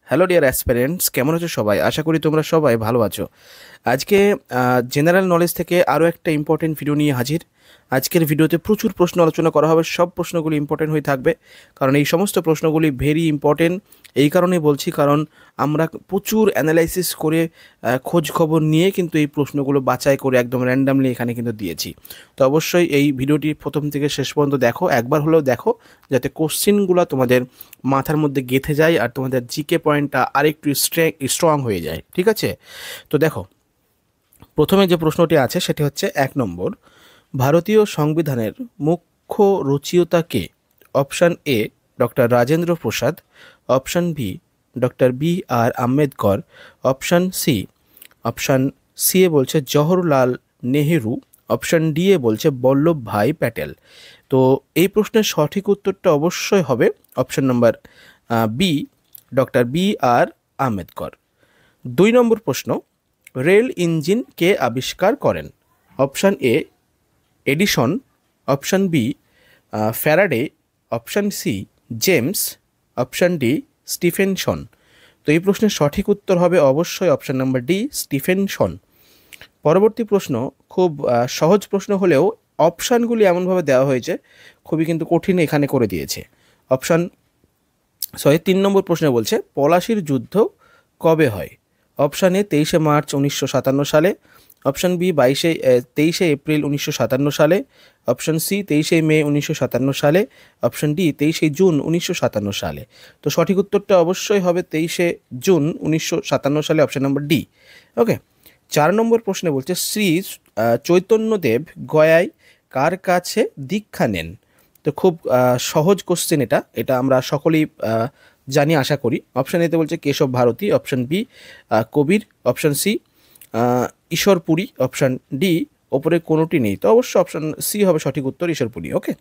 Hello dear aspirants, কেমন আছো সবাই? আশা করি তোমরা সবাই ভালো আছো। আজকে জেনারেল নলেজ থেকে আরও একটা ইম্পর্টেন্ট ভিডিও নিয়ে হাজির। আজকের ভিডিওতে প্রচুর প্রশ্ন আলোচনা করা হবে, সব প্রশ্নগুলি ইম্পর্টেন্ট হয়ে থাকবে, কারণ এই সমস্ত প্রশ্নগুলি ভেরি ইম্পর্টেন্ট। এই কারণে বলছি, কারণ আমরা প্রচুর অ্যানালাইসিস করে খোঁজ খবর নিয়ে কিন্তু এই প্রশ্নগুলো বাছাই করে একদম র্যান্ডামলি এখানে কিন্তু দিয়েছি। তো অবশ্যই এই ভিডিওটি প্রথম থেকে শেষ পর্যন্ত দেখো, একবার হলেও দেখো, যাতে কোশ্চেনগুলো তোমাদের মাথার মধ্যে গেঁথে যায় আর তোমাদের জিকে পয়েন্টটা আরেকটু স্ট্রং হয়ে যায়। ঠিক আছে, তো দেখো, প্রথমে যে প্রশ্নটি আছে সেটি হচ্ছে 1 নম্বর, ভারতীয় সংবিধানের মুখ্য রচয়িতা কে? Option A doctor Rajendra Prasad, option B doctor B.R. Ambedkar, option C এ বলছে জওহরলাল নেহেরু, অপশান ডি এ বলছে বল্লভভাই প্যাটেল। তো এই প্রশ্নের সঠিক উত্তরটা অবশ্যই হবে option number B, doctor B.R. Ambedkar. 2 নম্বর প্রশ্ন, রেল ইঞ্জিন কে আবিষ্কার করেন? Option A Edison, option B Faraday, option C James, option D Stephenson. তো এই প্রশ্নের সঠিক উত্তর হবে অবশ্যই অপশান নাম্বার ডি, স্টিফেনসন। পরবর্তী প্রশ্ন খুব সহজ প্রশ্ন হলেও অপশানগুলি এমনভাবে দেওয়া হয়েছে, খুবই কিন্তু কঠিন এখানে করে দিয়েছে। 3 নম্বর প্রশ্নে বলছে পলাশির যুদ্ধ কবে হয়? অপশান এ 23শে মার্চ 1957 সালে, অপশান বি 23শে এপ্রিল 1957 সালে, অপশান সি 23শে মে 1957 সালে, অপশান ডি 23শে জুন 1957 সালে। তো সঠিক উত্তরটা অবশ্যই হবে 23শে জুন 1957 সালে, অপশান নম্বর ডি। ওকে, 4 নম্বর প্রশ্নে বলছে শ্রী চৈতন্যদেব গয়ায় কার কাছে দীক্ষা নেন? তো খুব সহজ কোশ্চেন, এটা এটা আমরা সকলেই জানি আশা করি। অপশান এতে বলছে Keshav Bharati, option B Kabir, option C Ishwarpuri, option D ওপরে কোনোটি নেই। তো অবশ্যই অপশান সি হবে সঠিক উত্তর, ঈশ্বরপুরী। ওকে,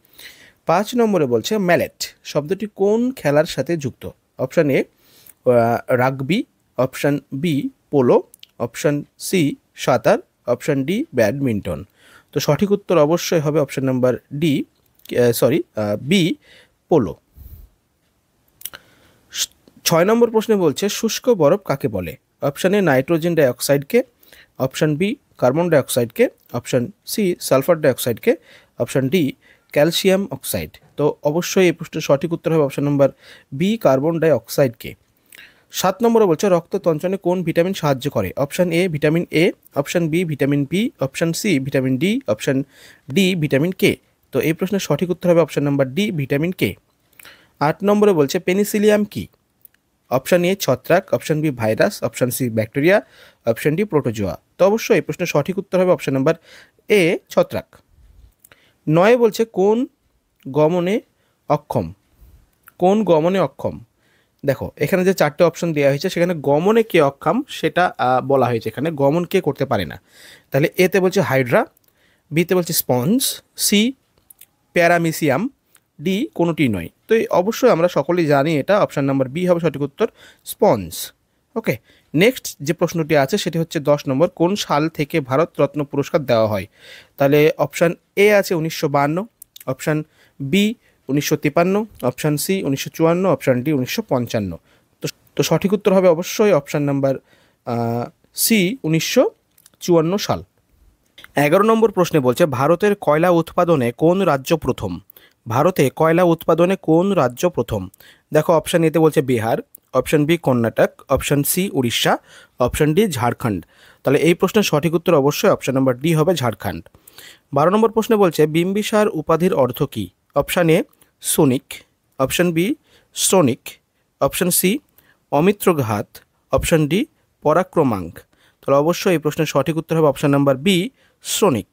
5 নম্বরে বলছে ম্যালেট শব্দটি কোন খেলার সাথে যুক্ত? Option A rugby, option B polo, option C সাঁতার, অপশান ডি ব্যাডমিন্টন। তো সঠিক উত্তর অবশ্যই হবে option number D, B polo. 6 নম্বর প্রশ্নে বলছে শুষ্ক বরফ কাকে বলে? অপশান এ নাইট্রোজেন ডাইঅক্সাইডকে, অপশান বি কার্বন ডাইঅক্সাইডকে, অপশান সি সালফার ডাইঅক্সাইডকে, অপশান ডি ক্যালসিয়াম অক্সাইড। তো অবশ্যই এই প্রশ্নের সঠিক উত্তর হবে অপশান নাম্বার বি কার্বন ডাইঅক্সাইডকে। 7 নম্বরে বলছে রক্ত তঞ্চনে কোন ভিটামিন সাহায্য করে? Option A vitamin A, option B vitamin B, option C vitamin D, option D vitamin K. তো এই প্রশ্নের সঠিক উত্তর হবে option number D vitamin K. 8 নম্বরে বলছে পেনিসিলিয়াম কি? অপশান এ ছত্রাক, option B virus, option C bacteria, option D protozoa. তো অবশ্যই এই প্রশ্নের সঠিক উত্তর হবে অপশান নাম্বার এ ছত্রাক। 9 বলছে গমনে অক্ষম কোন গমনে অক্ষম? দেখো, এখানে যে 4টে অপশন দেওয়া হয়েছে সেখানে গমনে কে অক্ষম সেটা বলা হয়েছে, এখানে গমন কে করতে পারে না। তাহলে এতে বলছে হাইড্রা, বিতে বলছে স্পঞ্জ, সি প্যারামিসিয়াম, ডি কোনোটি নয়। তো অবশ্যই আমরা সকলেই জানি এটা অপশান নাম্বার বি হবে সঠিক উত্তর, স্পঞ্জ। ওকে, নেক্সট যে প্রশ্নটি আছে সেটি হচ্ছে 10 নম্বর, কোন সাল থেকে ভারতরত্ন পুরস্কার দেওয়া হয়? তাহলে অপশান এ আছে 1952, option B 1953, option C 1954, option D 1955। তো তো সঠিক উত্তর হবে অবশ্যই অপশান নাম্বার সি 1954 সাল। 11 নম্বর প্রশ্নে বলছে ভারতের কয়লা উৎপাদনে কোন রাজ্য প্রথম? ভারতে কয়লা উৎপাদনে কোন রাজ্য প্রথম? দেখো, অপশান এতে বলছে Bihar, option B Karnataka, option C Orissa, option D Jharkhand. তাহলে এই প্রশ্নের সঠিক উত্তর অবশ্যই অপশান নাম্বার ডি হবে ঝাড়খণ্ড। 12 নম্বর প্রশ্নে বলছে বিম্বিসার উপাধির অর্থ কী? Option A Sonik, option B Shrenik, option C Amitraghata, option D Parakramanka. তাহলে অবশ্যই এই প্রশ্নের সঠিক উত্তর হবে অপশান নাম্বার বি শ্রনিক।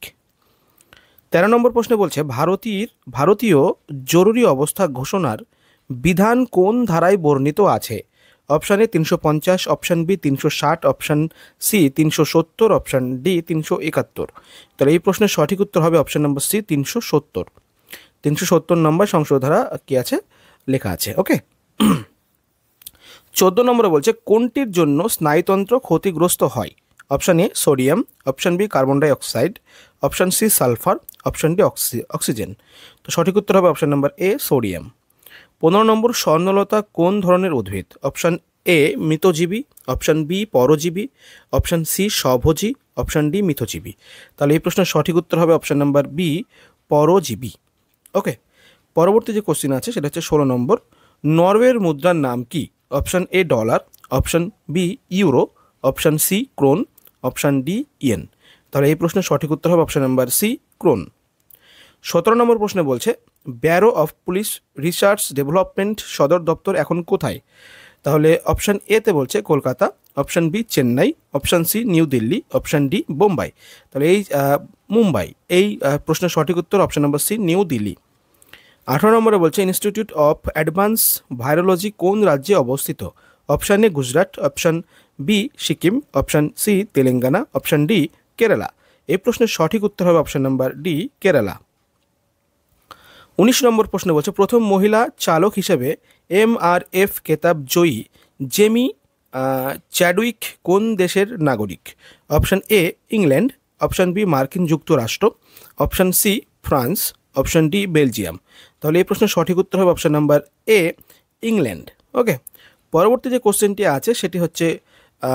13 নম্বর প্রশ্নে বলছে ভারতীয় জরুরি অবস্থা ঘোষণার বিধান কোন ধারায় বর্ণিত আছে? Option A 350, option B 360, option C 370, option D 371। তাহলে এই প্রশ্নের সঠিক উত্তর হবে অপশান নম্বর সি 370। 370 নম্বর সংশোধধারা কি আছে লেখা আছে। ওকে, 14 নম্বরে বলছে কোনটির জন্য স্নায়ুতন্ত্র ক্ষতিগ্রস্ত হয়? Option A sodium, option B carbon dioxide, option C sulphur, option D oxygen. তো সঠিক উত্তর হবে অপশান নাম্বার এ সোডিয়াম। 15 নম্বর, স্বর্ণলতা কোন ধরনের উদ্ভিদ? অপশান এ মৃতজীবী, অপশান বি পরজীবী, অপশান সি স্বভোজী, অপশান ডি মিথজীবী। তাহলে এই প্রশ্নের সঠিক উত্তর হবে অপশান নাম্বার বি পরজীবী। ওকে, পরবর্তী যে কোশ্চেন আছে সেটা হচ্ছে 16 নম্বর। নরওয়ের মুদ্রার নাম কি? Option A dollar, option B euro, option C krone, option D yen. তাহলে এই প্রশ্নের সঠিক উত্তর হবে অপশান নাম্বার সি ক্রোন। 17 নম্বর প্রশ্নে বলছে bureau of police research development সদর দপ্তর এখন কোথায়? তাহলে অপশান এতে বলছে Kolkata, option B Chennai, option C New Delhi, option D Bombay. তাহলে এই মুম্বাই। এই প্রশ্নের সঠিক উত্তর অপশান নম্বর সি নিউ দিল্লি। 18 নম্বরে বলছে ইনস্টিটিউট অফ অ্যাডভান্স ভাইরোলজি কোন রাজ্যে অবস্থিত? Option A Gujarat, option B Sikkim, option C Telangana, option D Kerala. এই প্রশ্নের সঠিক উত্তর হবে অপশান নাম্বার ডি কেরালা। 19 নম্বর প্রশ্ন বলছে প্রথম মহিলা চালক হিসেবে MRF খেতাব জয়ী জেমি চ্যাডউইক কোন দেশের নাগরিক? Option A England, option B মার্কিন যুক্তরাষ্ট্র, option C France, option D Belgium. তাহলে এই প্রশ্নের সঠিক উত্তর হবে option number A England. Okay, পরবর্তী যে কোশ্চেনটি আছে সেটি হচ্ছে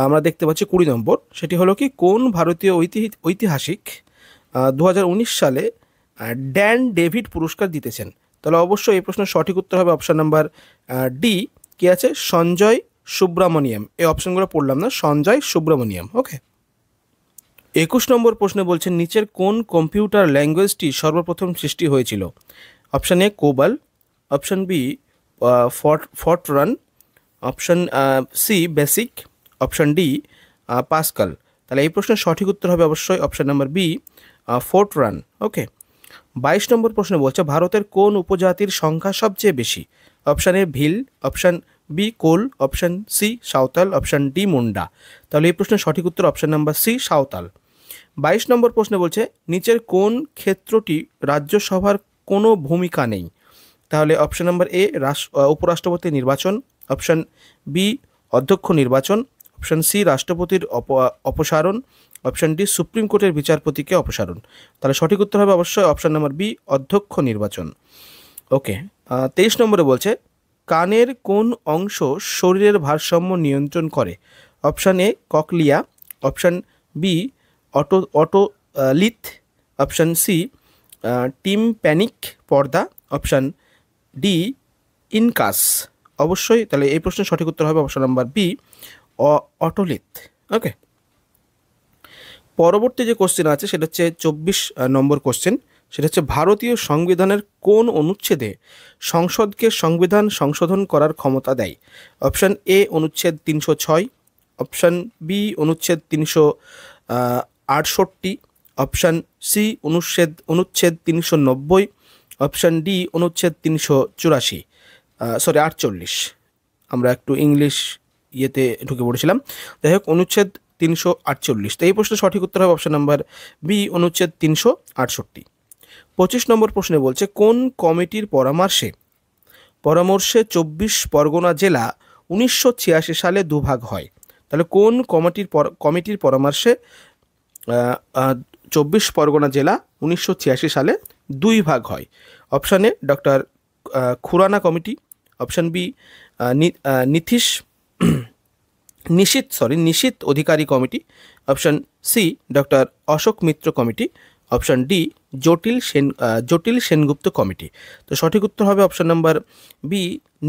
আমরা দেখতে পাচ্ছি 20 নম্বর। সেটি হলো কি কোন ভারতীয় ঐতিহাসিক 2019 সালে ড্যান ডেভিড পুরস্কার জিতেছেন? তাহলে অবশ্যই এই প্রশ্নের সঠিক উত্তর হবে অপশান নাম্বার ডি কি আছে সঞ্জয় সুব্রামণিয়াম। এই অপশানগুলো পড়লাম না, সঞ্জয় সুব্রামণিয়াম। ওকে, 21 নম্বর প্রশ্নে বলছেন নিচের কোন কম্পিউটার ল্যাঙ্গুয়েজটি সর্বপ্রথম সৃষ্টি হয়েছিল? Option A COBOL, option B Fortran, option C BASIC, option D Pascal. তাহলে এই প্রশ্নের সঠিক উত্তর হবে অবশ্যই option number B Fortran. Okay, 22 নম্বর প্রশ্ন বলছে ভারতের কোন উপজাতির সংখ্যা সবচেয়ে বেশি? Option A Bhil, option B Kol, option C Santhal, option D Munda. তাহলে এই প্রশ্নের সঠিক উত্তর অপশান নাম্বার সি সাঁওতাল। 22 নম্বর প্রশ্নে বলছে নিচের কোন ক্ষেত্রটি রাজ্যসভার কোনো ভূমিকা নেই? তাহলে অপশান নাম্বার এ উপরাষ্ট্রপতি নির্বাচন, অপশান বি অধ্যক্ষ নির্বাচন, অপশান সি রাষ্ট্রপতির অপসারণ, অপশান ডি সুপ্রিম কোর্টের বিচারপতিকে অপসারণ। তাহলে সঠিক উত্তর হবে অবশ্যই অপশান নাম্বার বি অধ্যক্ষ নির্বাচন। ওকে, 23 নম্বরে বলছে কানের কোন অংশ শরীরের ভারসাম্য নিয়ন্ত্রণ করে? Option A cochlea, option B otolith, option C tympanic পর্দা, অপশান ডি ইনকাস। অবশ্যই তাহলে এই প্রশ্নের সঠিক উত্তর হবে option number B otolith. Okay, পরবর্তী যে কোশ্চেন আছে সেটা হচ্ছে 24 নম্বর কোশ্চেন। সেটা হচ্ছে ভারতীয় সংবিধানের কোন অনুচ্ছেদে সংসদকে সংবিধান সংশোধন করার ক্ষমতা দেয়? অপশান এ অনুচ্ছেদ 306, অপশান বি অনুচ্ছেদ 368, অপশান সি অনুচ্ছেদ 390, অপশান ডি অনুচ্ছেদ 384। আমরা একটু ইংলিশ ইয়েতে ঢুকে পড়েছিলাম। যাই হোক, অনুচ্ছেদ 348। তো এই প্রশ্নের সঠিক উত্তর হবে অপশান নাম্বার বি অনুচ্ছেদ 368। 25 নম্বর প্রশ্নে বলছে কোন কমিটির পরামর্শে 24 পরগনা জেলা 1986 সালে দুভাগ হয়? তাহলে কোন কমিটির পরামর্শে 24 পরগনা জেলা 1986 সালে দুই ভাগ হয়? Option A doctor Khurana committee, option B Nishith Adhikari committee, option C doctor Ashok Mitra committee, option D Jatil Sengupta committee. তো সঠিক উত্তর হবে option number B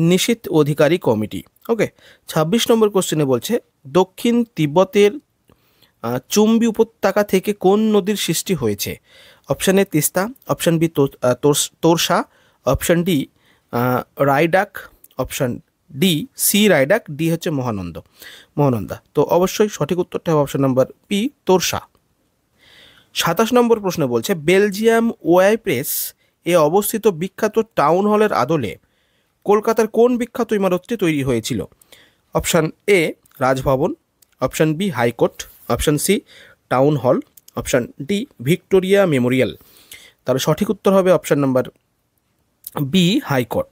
Nishith Adhikari committee. Okay, 26 নম্বর কোশ্চেনে বলছে দক্ষিণ তিব্বতের চুম্বি উপত্যকা থেকে কোন নদীর সৃষ্টি হয়েছে? Option A Teesta, option B Torsa, option D Raidak, option D C Raidak, D হচ্ছে মহানন্দা। তো অবশ্যই সঠিক উত্তরটা হবে অপশান নাম্বার বি তোরসা। 27 নম্বর প্রশ্ন বলছে বেলজিয়াম ওয়াইপ্রেস এ অবস্থিত বিখ্যাত টাউন হলের আদলে কলকাতার কোন বিখ্যাত ইমারতটি তৈরি হয়েছিল? Option A Raj Bhavan, option B high court, option C town hall, option D Victoria Memorial. তাহলে সঠিক উত্তর হবে option number B high court.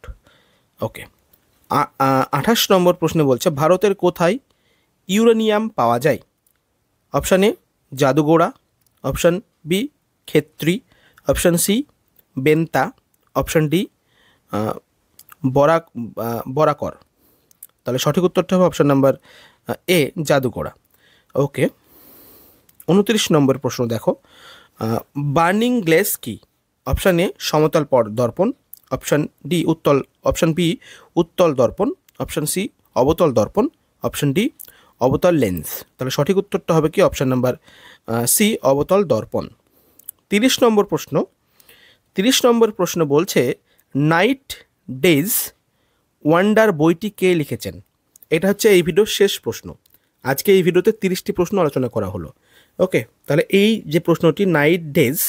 Okay, 28 নম্বর প্রশ্নে বলছে ভারতের কোথায় ইউরেনিয়াম পাওয়া যায়? Option A Jaduguda, option B Khetri, option C বেন্তা, অপশান ডি বরাকর। তাহলে সঠিক উত্তরটা হবে অপশান নাম্বার এ জাদুকরা। ওকে, 29 নম্বর প্রশ্ন দেখো, বার্নিং গ্লেস কি? অপশান এ সমতল দর্পণ, অপশান ডি অপশান বি উত্তল দর্পণ, অপশান সি অবতল দর্পণ, অপশান ডি অবতল লেন্স। তাহলে সঠিক উত্তরটা হবে কি অপশান নাম্বার সি অবতল দর্পণ। 30 নম্বর প্রশ্ন বলছে নাইট ডেজ ওয়ান্ডার বইটি কে লিখেছেন? এটা হচ্ছে এই ভিডিওর শেষ প্রশ্ন। আজকে এই ভিডিওতে 30টি প্রশ্ন আলোচনা করা হলো। ওকে, তাহলে এই যে প্রশ্নটি নাইট ডেজ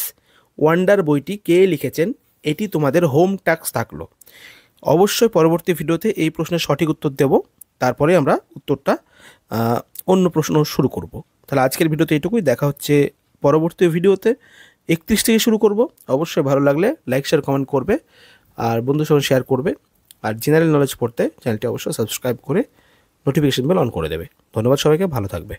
ওয়ান্ডার বইটি কে লিখেছেন, এটি তোমাদের হোম টাস্ক থাকলো। অবশ্যই পরবর্তী ভিডিওতে এই প্রশ্নের সঠিক উত্তর দেব, তারপরে আমরা উত্তরটা অন্য প্রশ্ন শুরু করব। তাহলে আজকের ভিডিওতে এইটুকুই, দেখা হচ্ছে পরবর্তী ভিডিওতে। 31 থেকে শুরু করব। অবশ্যই ভালো লাগলে লাইক শেয়ার কমেন্ট করবে, আর বন্ধুর সঙ্গে শেয়ার করবে। আর জেনারেল নলেজ পড়তে চ্যানেলটি অবশ্যই সাবস্ক্রাইব করে নোটিফিকেশন বেল অন করে দেবে। ধন্যবাদ সবাইকে, ভালো থাকবে।